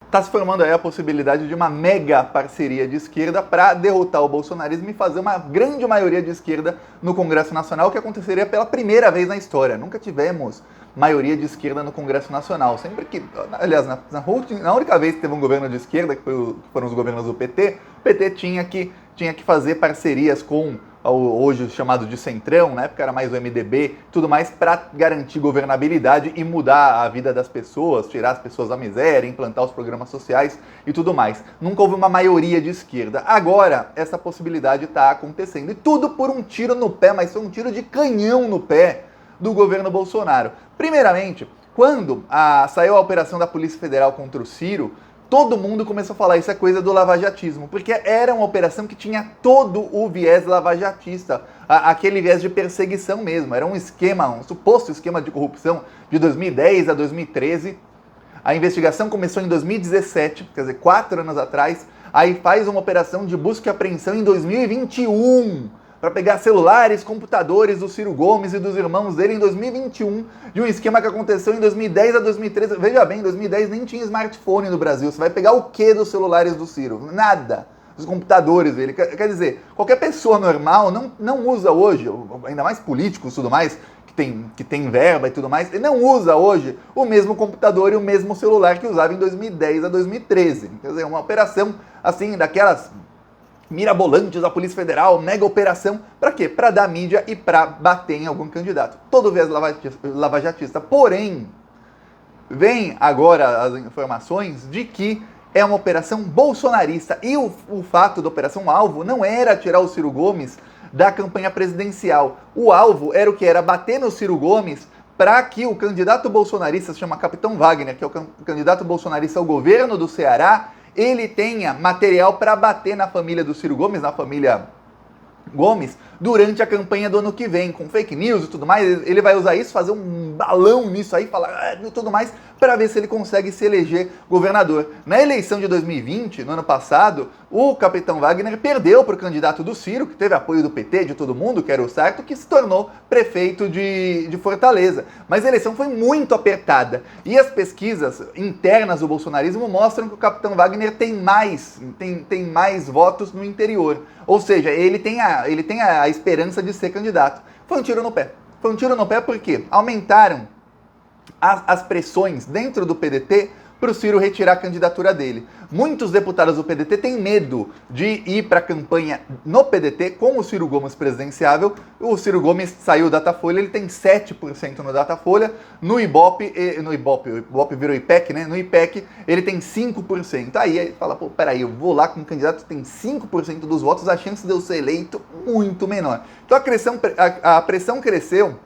Está se formando aí a possibilidade de uma mega parceria de esquerda para derrotar o bolsonarismo e fazer uma grande maioria de esquerda no Congresso Nacional, que aconteceria pela primeira vez na história. Nunca tivemos maioria de esquerda no Congresso Nacional. Sempre que, aliás, na única vez que teve um governo de esquerda, que foram os governos do PT, o PT tinha que fazer parcerias com hoje chamado de Centrão, na época era mais o MDB, tudo mais, para garantir governabilidade e mudar a vida das pessoas, tirar as pessoas da miséria, implantar os programas sociais e tudo mais. Nunca houve uma maioria de esquerda. Agora, essa possibilidade está acontecendo. E tudo por um tiro no pé, mas foi um tiro de canhão no pé do governo Bolsonaro. Primeiramente, quando saiu a operação da Polícia Federal contra o Ciro, todo mundo começou a falar isso é coisa do lavajatismo, porque era uma operação que tinha todo o viés lavajatista, aquele viés de perseguição mesmo, era um esquema, um suposto esquema de corrupção de 2010 a 2013, a investigação começou em 2017, quer dizer, 4 anos atrás, aí faz uma operação de busca e apreensão em 2021, para pegar celulares, computadores do Ciro Gomes e dos irmãos dele em 2021, de um esquema que aconteceu em 2010 a 2013. Veja bem, em 2010 nem tinha smartphone no Brasil. Você vai pegar o que dos celulares do Ciro? Nada. Os computadores dele. Quer dizer, qualquer pessoa normal não usa hoje, ainda mais políticos e tudo mais, que tem verba e tudo mais, ele não usa hoje o mesmo computador e o mesmo celular que usava em 2010 a 2013. Quer dizer, uma operação assim, daquelas mirabolantes da Polícia Federal, mega operação, para quê? Para dar mídia e para bater em algum candidato. Todo viés lavajatista. Porém, vem agora as informações de que é uma operação bolsonarista. E o fato da operação alvo não era tirar o Ciro Gomes da campanha presidencial. O alvo era o que? Era bater no Ciro Gomes para que o candidato bolsonarista, se chama Capitão Wagner, que é o candidato bolsonarista ao governo do Ceará, ele tenha material para bater na família do Ciro Gomes, na família Gomes, durante a campanha do ano que vem, com fake news e tudo mais. Ele vai usar isso, fazer um balão nisso aí, falar e tudo mais, para ver se ele consegue se eleger governador. Na eleição de 2020, no ano passado, o Capitão Wagner perdeu para o candidato do Ciro, que teve apoio do PT, de todo mundo, que era o Sarto, que se tornou prefeito de Fortaleza. Mas a eleição foi muito apertada. E as pesquisas internas do bolsonarismo mostram que o Capitão Wagner tem mais votos no interior. Ou seja, ele tem a esperança de ser candidato. Foi um tiro no pé. Foi um tiro no pé porque aumentaram as pressões dentro do PDT para o Ciro retirar a candidatura dele. Muitos deputados do PDT têm medo de ir para a campanha no PDT com o Ciro Gomes presidenciável. O Ciro Gomes saiu do Datafolha, ele tem 7% no Datafolha. No Ibope, o Ibope virou IPEC, né? No IPEC ele tem 5%. Aí ele fala, pô, peraí, eu vou lá com um candidato que tem 5% dos votos, a chance de eu ser eleito muito menor. Então a pressão cresceu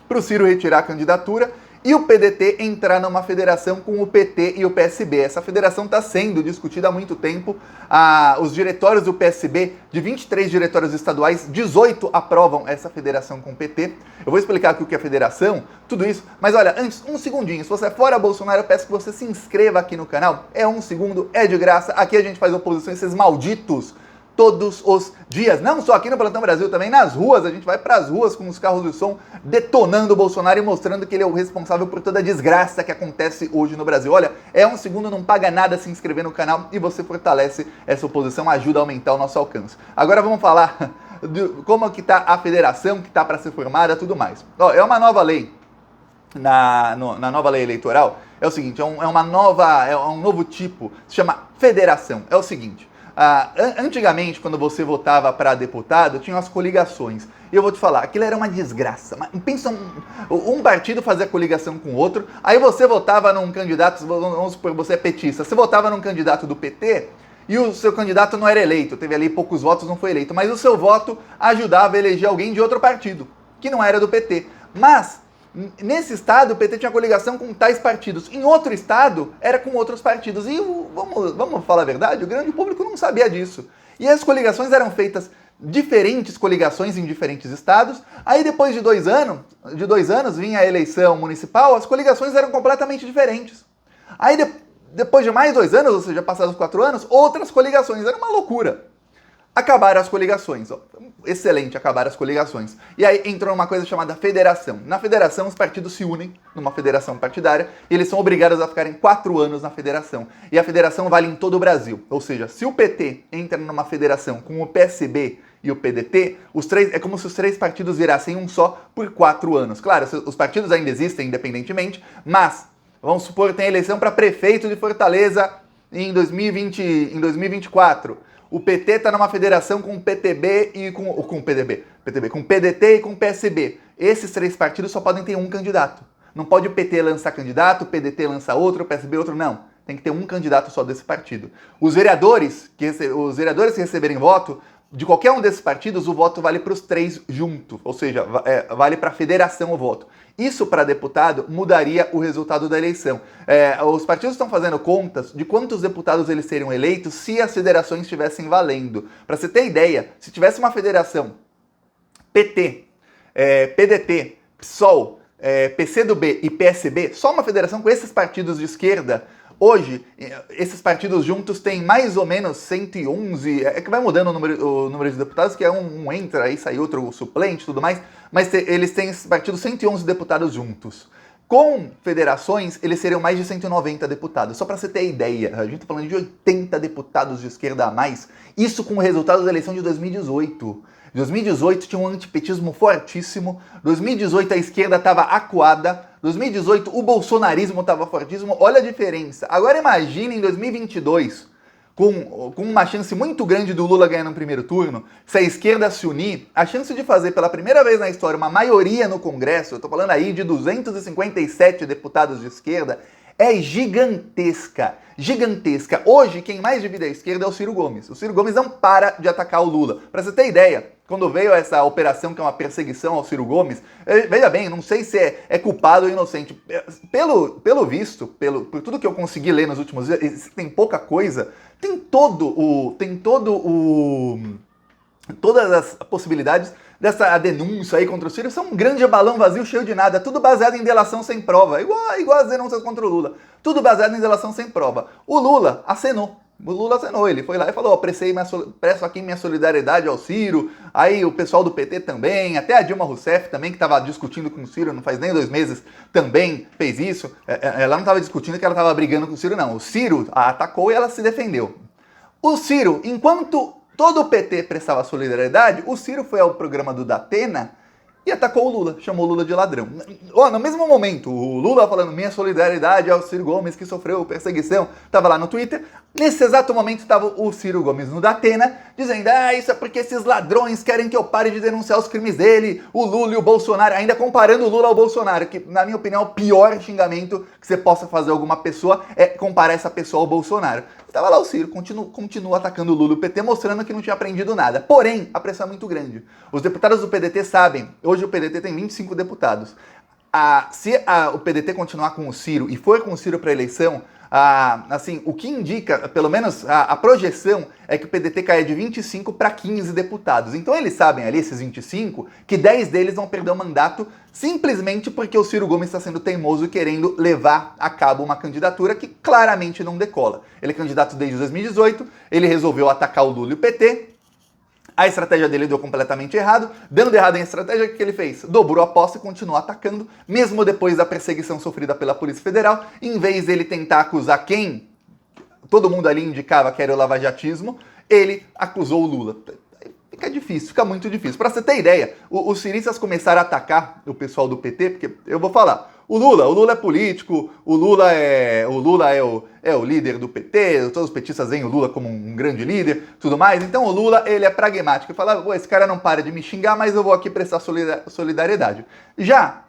para o Ciro retirar a candidatura e o PDT entrar numa federação com o PT e o PSB. Essa federação está sendo discutida há muito tempo. Os diretórios do PSB, de 23 diretórios estaduais, 18 aprovam essa federação com o PT. Eu vou explicar aqui o que é federação, tudo isso. Mas olha, antes, um segundinho. Se você é fora Bolsonaro, eu peço que você se inscreva aqui no canal. É 1 segundo, é de graça. Aqui a gente faz oposição a esses malditos todos os dias, não só aqui no Plantão Brasil, também nas ruas. A gente vai para as ruas com os carros de som detonando o Bolsonaro e mostrando que ele é o responsável por toda a desgraça que acontece hoje no Brasil. Olha, é 1 segundo, não paga nada se inscrever no canal e você fortalece essa oposição, ajuda a aumentar o nosso alcance. Agora vamos falar de como que está a federação, que está para ser formada, tudo mais. Ó, é uma nova lei, na nova lei eleitoral, é o seguinte, é um novo tipo, se chama federação. É o seguinte, antigamente, quando você votava para deputado, tinham as coligações. E eu vou te falar, aquilo era uma desgraça. Pensa, um partido fazia coligação com outro, aí você votava num candidato, vamos supor, você é petista, você votava num candidato do PT e o seu candidato não era eleito, teve ali poucos votos, não foi eleito, mas o seu voto ajudava a eleger alguém de outro partido, que não era do PT. Mas nesse estado, o PT tinha coligação com tais partidos. Em outro estado, era com outros partidos. E vamos falar a verdade, o grande público não sabia disso. E as coligações eram feitas, diferentes coligações em diferentes estados. Aí depois de 2 anos, vinha a eleição municipal, as coligações eram completamente diferentes. Aí depois de mais 2 anos, ou seja, passados 4 anos, outras coligações. Era uma loucura. Acabaram as coligações. excelente acabar as coligações. E aí entrou uma coisa chamada federação. Na federação, os partidos se unem numa federação partidária e eles são obrigados a ficarem 4 anos na federação. E a federação vale em todo o Brasil. Ou seja, se o PT entra numa federação com o PSB e o PDT, é como se os 3 partidos virassem um só por 4 anos. Claro, os partidos ainda existem independentemente, mas vamos supor que tem eleição para prefeito de Fortaleza em 2024. O PT está numa federação com o PTB e com o PDT e com o PSB. Esses 3 partidos só podem ter um candidato. Não pode o PT lançar candidato, o PDT lançar outro, o PSB outro, não. Tem que ter um candidato só desse partido. Os vereadores que receberem voto, de qualquer um desses partidos, o voto vale para os 3 juntos. Ou seja, vale para a federação o voto. Isso, para deputado, mudaria o resultado da eleição. Os partidos estão fazendo contas de quantos deputados eles seriam eleitos se as federações estivessem valendo. Para você ter ideia, se tivesse uma federação PT, PDT, PSOL, PCdoB e PSB, só uma federação com esses partidos de esquerda, hoje, esses partidos juntos têm mais ou menos 111, que vai mudando o número de deputados, que um entra, aí sai outro suplente e tudo mais, mas eles têm esses partidos 111 deputados juntos. Com federações, eles seriam mais de 190 deputados. Só para você ter ideia, a gente está falando de 80 deputados de esquerda a mais, isso com o resultado da eleição de 2018. 2018 tinha um antipetismo fortíssimo, 2018 a esquerda estava acuada, 2018 o bolsonarismo estava fortíssimo, olha a diferença. Agora imagine em 2022, com uma chance muito grande do Lula ganhar no primeiro turno, se a esquerda se unir, a chance de fazer pela primeira vez na história uma maioria no Congresso, eu estou falando aí de 257 deputados de esquerda, é gigantesca, gigantesca. Hoje, quem mais divide a esquerda é o Ciro Gomes. O Ciro Gomes não para de atacar o Lula. Para você ter ideia, quando veio essa operação que é uma perseguição ao Ciro Gomes, veja bem, não sei se é culpado ou inocente. Pelo visto, por tudo que eu consegui ler nos últimos dias, tem pouca coisa, todas as possibilidades dessa denúncia aí contra o Ciro são um grande balão vazio cheio de nada, tudo baseado em delação sem prova, igual as denúncias contra o Lula, tudo baseado em delação sem prova. O Lula acenou, ele foi lá e falou, presto aqui minha solidariedade ao Ciro, aí o pessoal do PT também, até a Dilma Rousseff também, que estava discutindo com o Ciro, não faz nem 2 meses, também fez isso. Ela não estava discutindo que ela estava brigando com o Ciro, não. O Ciro a atacou e ela se defendeu. O Ciro, enquanto todo o PT prestava solidariedade, o Ciro foi ao programa do Datena e atacou o Lula, chamou o Lula de ladrão. No mesmo momento, o Lula falando minha solidariedade ao Ciro Gomes que sofreu perseguição, estava lá no Twitter. Nesse exato momento estava o Ciro Gomes no Datena, dizendo isso é porque esses ladrões querem que eu pare de denunciar os crimes dele, o Lula e o Bolsonaro, ainda comparando o Lula ao Bolsonaro, que na minha opinião é o pior xingamento que você possa fazer a alguma pessoa é comparar essa pessoa ao Bolsonaro. Estava lá o Ciro, continua atacando o Lula e o PT, mostrando que não tinha aprendido nada. Porém, a pressão é muito grande. Os deputados do PDT sabem, hoje o PDT tem 25 deputados. Se o PDT continuar com o Ciro e for com o Ciro para a eleição, assim, o que indica, pelo menos a projeção, é que o PDT caia de 25 para 15 deputados. Então eles sabem ali, esses 25, que 10 deles vão perder o mandato simplesmente porque o Ciro Gomes está sendo teimoso e querendo levar a cabo uma candidatura que claramente não decola. Ele é candidato desde 2018, ele resolveu atacar o Lula e o PT, a estratégia dele deu completamente errado. Dando errado em estratégia, o que ele fez? Dobrou a aposta e continuou atacando, mesmo depois da perseguição sofrida pela Polícia Federal. Em vez dele tentar acusar quem todo mundo ali indicava que era o lavajatismo, ele acusou o Lula. Fica difícil, fica muito difícil. Para você ter ideia, os ciristas começaram a atacar o pessoal do PT, porque eu vou falar, o Lula é político, o Lula é o líder do PT, todos os petistas veem o Lula como um grande líder, tudo mais. Então o Lula, ele é pragmático e fala, esse cara não para de me xingar, mas eu vou aqui prestar solidariedade. Já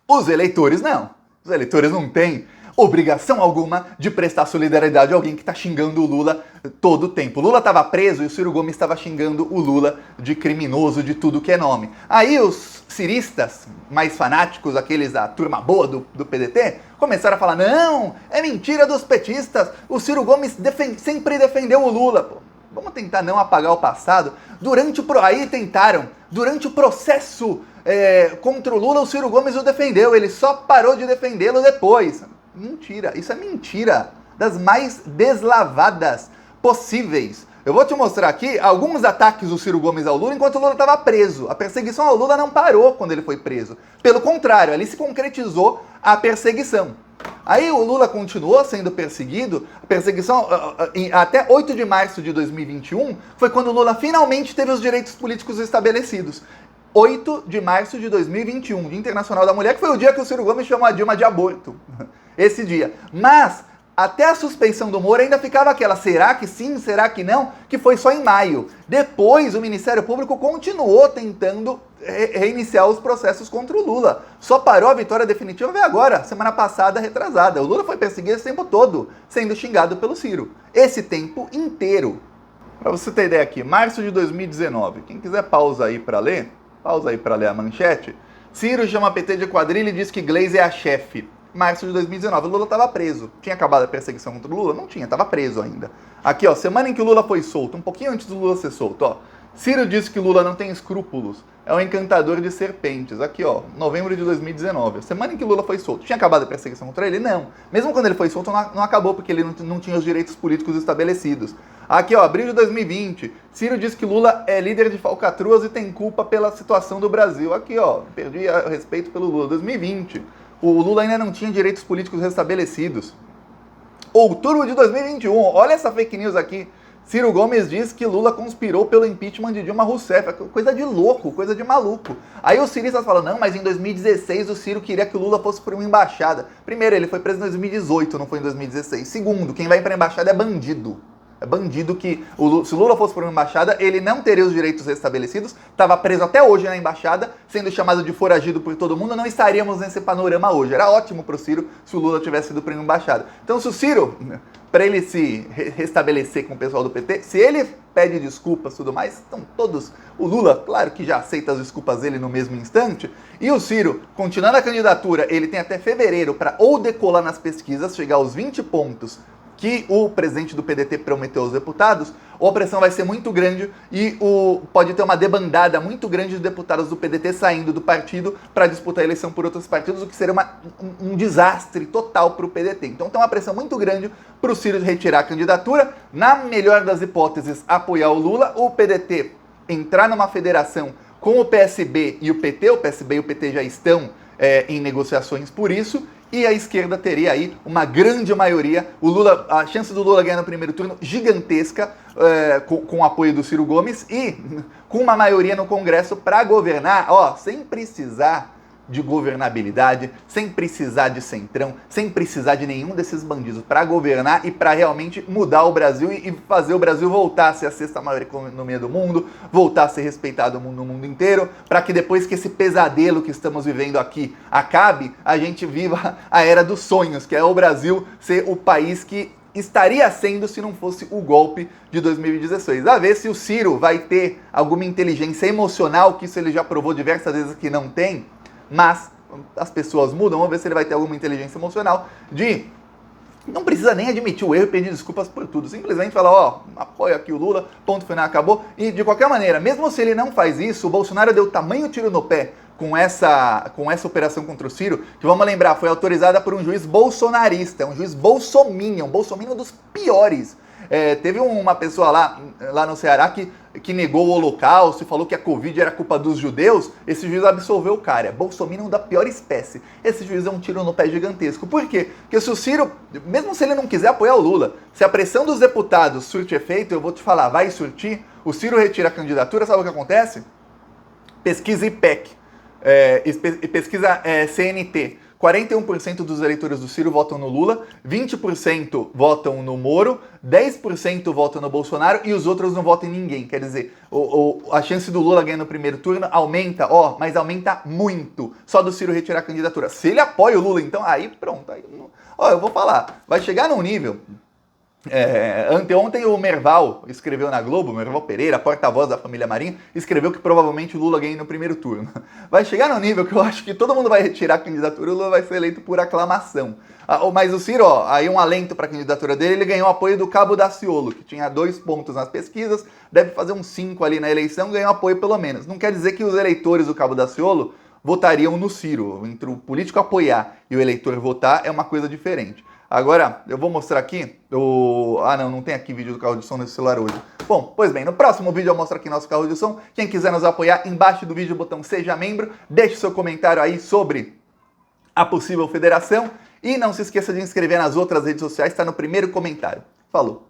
os eleitores não. Os eleitores não têm obrigação alguma de prestar solidariedade a alguém que está xingando o Lula todo o tempo. O Lula estava preso e o Ciro Gomes estava xingando o Lula de criminoso, de tudo que é nome. Aí os ciristas mais fanáticos, aqueles da turma boa do PDT, começaram a falar, não, é mentira dos petistas, o Ciro Gomes sempre defendeu o Lula. Pô, vamos tentar não apagar o passado. Durante o processo contra o Lula, o Ciro Gomes o defendeu, ele só parou de defendê-lo depois. Mentira, isso é mentira das mais deslavadas possíveis. Eu vou te mostrar aqui alguns ataques do Ciro Gomes ao Lula enquanto o Lula estava preso. A perseguição ao Lula não parou quando ele foi preso. Pelo contrário, ali se concretizou a perseguição. Aí o Lula continuou sendo perseguido, a perseguição até 8 de março de 2021 foi quando o Lula finalmente teve os direitos políticos estabelecidos. 8 de março de 2021, Dia Internacional da Mulher, que foi o dia que o Ciro Gomes chamou a Dilma de aborto. Esse dia. Mas até a suspeição do Moro ainda ficava aquela, será que sim, será que não? Que foi só em maio. Depois o Ministério Público continuou tentando reiniciar os processos contra o Lula. Só parou a vitória definitiva agora, semana passada, retrasada. O Lula foi perseguido esse tempo todo, sendo xingado pelo Ciro. Esse tempo inteiro. Para você ter ideia aqui, março de 2019. Quem quiser pausa aí para ler a manchete. Ciro chama PT de quadrilha e diz que Gleisi é a chefe. Março de 2019, o Lula estava preso. Tinha acabado a perseguição contra o Lula? Não tinha, estava preso ainda. Aqui, ó, semana em que o Lula foi solto, um pouquinho antes do Lula ser solto, ó. Ciro disse que Lula não tem escrúpulos, é um encantador de serpentes. Aqui, ó, novembro de 2019, semana em que Lula foi solto. Tinha acabado a perseguição contra ele? Não. Mesmo quando ele foi solto, não acabou, porque ele não tinha os direitos políticos estabelecidos. Aqui, ó, abril de 2020, Ciro diz que Lula é líder de falcatruas e tem culpa pela situação do Brasil. Aqui, ó, perdi a respeito pelo Lula. 2020. O Lula ainda não tinha direitos políticos restabelecidos. Outubro de 2021, olha essa fake news aqui. Ciro Gomes diz que Lula conspirou pelo impeachment de Dilma Rousseff. Coisa de louco, coisa de maluco. Aí os ciristas falam, não, mas em 2016 o Ciro queria que o Lula fosse para uma embaixada. Primeiro, ele foi preso em 2018, não foi em 2016. Segundo, quem vai para a embaixada é bandido. É bandido que, se o Lula fosse para uma embaixada, ele não teria os direitos restabelecidos, estava preso até hoje na embaixada, sendo chamado de foragido por todo mundo, não estaríamos nesse panorama hoje. Era ótimo para o Ciro se o Lula tivesse ido para uma embaixada. Então, se o Ciro, para ele se restabelecer com o pessoal do PT, se ele pede desculpas e tudo mais, estão todos... O Lula, claro que já aceita as desculpas dele no mesmo instante, e o Ciro, continuando a candidatura, ele tem até fevereiro para ou decolar nas pesquisas, chegar aos 20 pontos, que o presidente do PDT prometeu aos deputados, ou a pressão vai ser muito grande e pode ter uma debandada muito grande de deputados do PDT saindo do partido para disputar a eleição por outros partidos, o que seria um desastre total para o PDT. Então tem uma pressão muito grande para o Ciro retirar a candidatura, na melhor das hipóteses, apoiar o Lula, o PDT entrar numa federação com o PSB e o PT, o PSB e o PT já estão em negociações por isso, e a esquerda teria aí uma grande maioria. O Lula, a chance do Lula ganhar no primeiro turno gigantesca, com o apoio do Ciro Gomes e com uma maioria no Congresso para governar, ó, sem precisar de governabilidade, sem precisar de centrão, sem precisar de nenhum desses bandidos, para governar e para realmente mudar o Brasil e fazer o Brasil voltar a ser a sexta maior economia do mundo, voltar a ser respeitado no mundo inteiro, para que depois que esse pesadelo que estamos vivendo aqui acabe, a gente viva a era dos sonhos, que é o Brasil ser o país que estaria sendo se não fosse o golpe de 2016. A ver se o Ciro vai ter alguma inteligência emocional, que isso ele já provou diversas vezes que não tem, mas as pessoas mudam, vamos ver se ele vai ter alguma inteligência emocional de não precisa nem admitir o erro e pedir desculpas por tudo, simplesmente falar, ó, apoio aqui o Lula, ponto final, acabou. E de qualquer maneira, mesmo se ele não faz isso, o Bolsonaro deu tamanho tiro no pé com essa operação contra o Ciro, que vamos lembrar, foi autorizada por um juiz bolsonarista, um juiz bolsominion dos piores. Teve uma pessoa lá no Ceará que negou o Holocausto e falou que a Covid era culpa dos judeus. Esse juiz absolveu o cara. É bolsominion da pior espécie. Esse juiz é um tiro no pé gigantesco. Por quê? Porque se o Ciro, mesmo se ele não quiser apoiar o Lula, se a pressão dos deputados surte efeito, eu vou te falar, vai surtir, o Ciro retira a candidatura, sabe o que acontece? Pesquisa IPEC, pesquisa CNT. 41% dos eleitores do Ciro votam no Lula, 20% votam no Moro, 10% votam no Bolsonaro e os outros não votam em ninguém. Quer dizer, a chance do Lula ganhar no primeiro turno aumenta, mas aumenta muito. Só do Ciro retirar a candidatura. Se ele apoia o Lula, então, aí pronto. Aí, eu vou falar, vai chegar num nível... Anteontem o Merval escreveu na Globo, Merval Pereira, porta-voz da família Marinho, escreveu que provavelmente o Lula ganha no primeiro turno. Vai chegar no nível que eu acho que todo mundo vai retirar a candidatura e o Lula vai ser eleito por aclamação. Mas o Ciro, aí um alento para a candidatura dele, ele ganhou o apoio do Cabo Daciolo, que tinha 2 pontos nas pesquisas, deve fazer uns 5 ali na eleição, ganhou apoio pelo menos. Não quer dizer que os eleitores do Cabo Daciolo votariam no Ciro. Entre o político apoiar e o eleitor votar é uma coisa diferente. Agora, eu vou mostrar aqui Ah, não tem aqui vídeo do carro de som nesse celular hoje. Bom, pois bem, no próximo vídeo eu mostro aqui nosso carro de som. Quem quiser nos apoiar, embaixo do vídeo o botão Seja Membro. Deixe seu comentário aí sobre a possível federação. E não se esqueça de inscrever nas outras redes sociais, está no primeiro comentário. Falou!